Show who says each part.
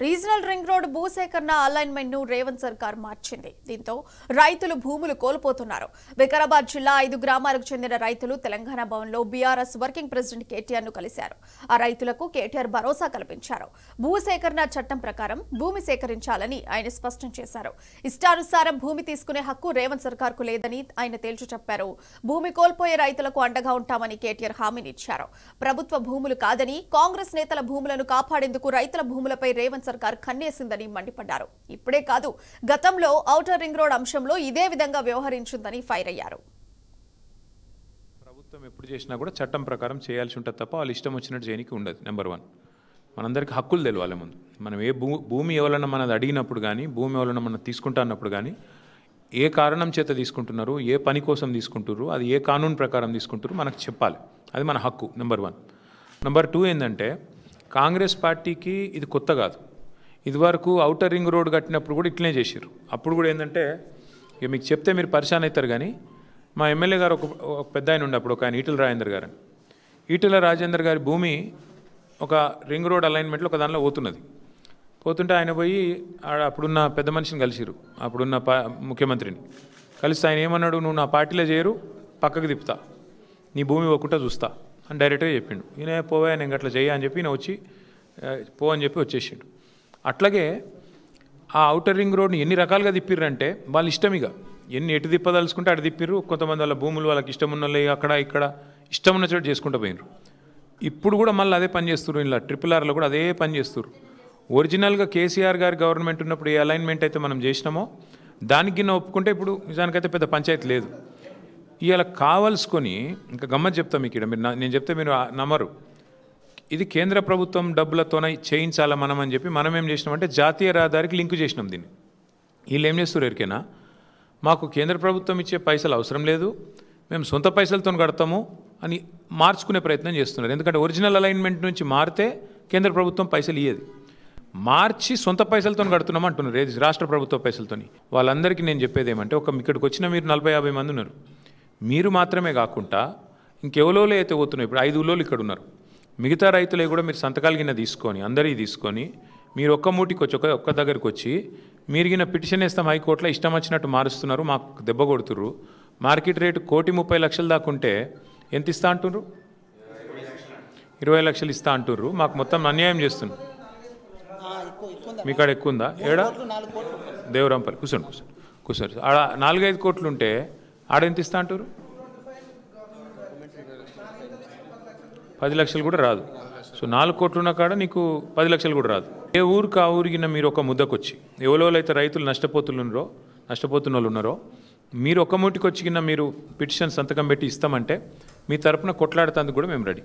Speaker 1: Regional ring road భూసేకరణ alignment ను రేవంత్ సర్కార్ మార్చింది. దీంతో రైతులు భూములు కోల్పోతున్నారు. వికారాబాద్ జిల్లా 5 గ్రామాలకు చెందిన రైతులు తెలంగాణ భవన్లో బీఆర్ఎస్ వర్కింగ్ ప్రెసిడెంట్ కేటీఆర్ ను కలిశారు. ఆ రైతులకు కేటీఆర్ భరోసా కల్పించారు. భూసేకరణ చట్టం ప్రకారం భూమి సేకరించాలని ఆయన స్పష్టం చేశారు. ఇష్టానుసారం భూమి తీసుకునే హక్కు రేవంత్ సర్కార్ కు లేదని ఆయన తేల్చి చెప్పారు. భూమి కోల్పోయే రైతులకు అండగా ఉంటామని కేటీఆర్ హామీనిచ్చారు. ప్రభుత్వ భూములు కాదని కాంగ్రెస్ నేతల భూములను కాపాడేందుకు రైతుల భూములపై రేవంత్ సర్కార్ కన్నేసిందని మండిపడ్డారు. ఇప్పుడే కాదు, గతంలో ఔటర్ రింగ్ రోడ్ అంశంలో ఇదే విధంగా వ్యవహరించిందని ఫైర్ అయ్యారు.
Speaker 2: ప్రభుత్వం ఎప్పుడు చేసినా కూడా చట్టం ప్రకారం చేయాల్సి ఉంటుంది తప్ప వాళ్ళు ఇష్టం వచ్చినట్టు చేయడానికి ఉండదు. నెంబర్ 1, మనందరికీ హక్కులు తెలియాలి. ముందు మనం ఏ భూమి ఎవరన్నా మనది అడిగినప్పుడు కానీ, భూమి ఎవరన్నా మనం తీసుకుంటా అన్నప్పుడు కానీ, ఏ కారణం చేత తీసుకుంటున్నారు, ఏ పని కోసం తీసుకుంటున్నారు, అది ఏ కానూన్ ప్రకారం తీసుకుంటారు మనకు చెప్పాలి. అది మన హక్కు. నెంబర్ 1. నెంబర్ 2 ఏంటంటే, కాంగ్రెస్ పార్టీకి ఇది కొత్త కాదు. ఇదివరకు ఔటర్ రింగ్ రోడ్ కట్టినప్పుడు కూడా ఇట్లనే చేసారు. అప్పుడు కూడా ఏంటంటే, ఇక మీకు చెప్తే మీరు పరిశాన్ అవుతారు. కానీ మా ఎమ్మెల్యే గారు ఒక పెద్ద ఆయన ఉండే అప్పుడు, ఒక ఆయన ఈటెల రాజేందర్ గారు. ఈటెల రాజేందర్ గారి భూమి ఒక రింగ్ రోడ్ అలైన్మెంట్లో ఒక దానిలో పోతుంటే ఆయన పోయి అప్పుడున్న పెద్ద మనిషిని కలిసిరు, అప్పుడున్న ముఖ్యమంత్రిని కలిస్తే ఆయన ఏమన్నాడు, నువ్వు నా పార్టీలో చేయరు, పక్కకు తిప్పుతా, నీ భూమి ఒక్కట చూస్తా అని డైరెక్ట్గా చెప్పిండు. ఈయన పోవా, నేను అట్లా చెయ్యా అని చెప్పి ఈయన వచ్చి పో అని చెప్పి వచ్చేసిండు. అట్లాగే ఆ ఔటర్ రింగ్ రోడ్ని ఎన్ని రకాలుగా తిప్పిర్రంటే వాళ్ళు ఇష్టం, ఇక ఎటు తిప్పదలుచుకుంటే అటు తిప్పిర్రు. కొంతమంది వాళ్ళ భూములు వాళ్ళకి ఇష్టం ఉన్న వాళ్ళు అక్కడ ఇక్కడ ఇష్టం ఉన్న చోటు చేసుకుంటూ పోయినరు. ఇప్పుడు కూడా మళ్ళీ అదే పని చేస్తున్నారు. ఇలా RRRలో కూడా అదే పని చేస్తున్నారు. ఒరిజినల్గా కేసీఆర్ గారి గవర్నమెంట్ ఉన్నప్పుడు ఏ అలైన్మెంట్ అయితే మనం చేసినామో దానికి గిన్న ఒప్పుకుంటే ఇప్పుడు నిజానికైతే పెద్ద పంచాయతీ లేదు. ఇవాళ కావాల్సుకొని ఇంకా గమ్మత్ చెప్తాం మీకు. మీరు నేను చెప్తే మీరు నమ్మరు. ఇది కేంద్ర ప్రభుత్వం డబ్బులతోనే చేయించాలా మనం అని చెప్పి మనం ఏం చేసినామంటే జాతీయ రహదారికి లింక్ చేసినాం దీన్ని. వీళ్ళు ఏం చేస్తారు ఎరికైనా, మాకు కేంద్ర ప్రభుత్వం ఇచ్చే పైసలు అవసరం లేదు, మేము సొంత పైసలతో కడతాము అని మార్చుకునే ప్రయత్నం చేస్తున్నారు. ఎందుకంటే ఒరిజినల్ అలైన్మెంట్ నుంచి మారితే కేంద్ర ప్రభుత్వం పైసలు ఇయ్యేది, మార్చి సొంత పైసలతో కడుతున్నాం అంటున్నారు. ఏది రాష్ట్ర ప్రభుత్వ పైసలతో. వాళ్ళందరికీ నేను చెప్పేది ఏమంటే, ఇక్కడికి వచ్చిన మీరు 40-50 మంది ఉన్నారు. మీరు మాత్రమే కాకుండా ఇంకెవలోలే అయితే పోతున్నాయి. ఇప్పుడు 5 ఊళ్ళోళ్ళు ఇక్కడ ఉన్నారు. మిగతా రైతులే కూడా మీరు సంతకాలు గిన్న తీసుకొని, అందరికీ తీసుకొని, మీరు ఒక్క మూటికి వచ్చి ఒక్క దగ్గరికి వచ్చి మీరు గిన్న పిటిషన్ వేస్తాం హైకోర్టులో, ఇష్టం వచ్చినట్టు మారుస్తున్నారు, మాకు దెబ్బ కొడుతుర్రు, మార్కెట్ రేటు 1,30,00,000 దాకా ఉంటే ఎంత ఇస్తా అంటున్నారు, 20 లక్షలు ఇస్తా అంటుర్రు. మాకు మొత్తం అన్యాయం చేస్తున్నారు. మీ కాడ ఎక్కువ ఉందా? ఏడా దేవరాంపల్లి కూర్చోండి. ఆడ 4-5 కోట్లు ఉంటే ఆడెంత ఇస్తా అంటారు? 10 లక్షలు కూడా రాదు. సో 4 కోట్లు ఉన్న కాడ నీకు 10 లక్షలు కూడా రాదు. ఏ ఊరికి ఆ ఊరికిన మీరు ఒక ముద్దకొచ్చి, ఎవరైతే రైతులు నష్టపోతున్న వాళ్ళు ఉన్నారో మీరు ఒక మూటికి వచ్చి కింద మీరు పిటిషన్ సంతకం పెట్టి ఇస్తామంటే మీ తరపున కొట్లాడతాందుకు కూడా మేము రెడీ.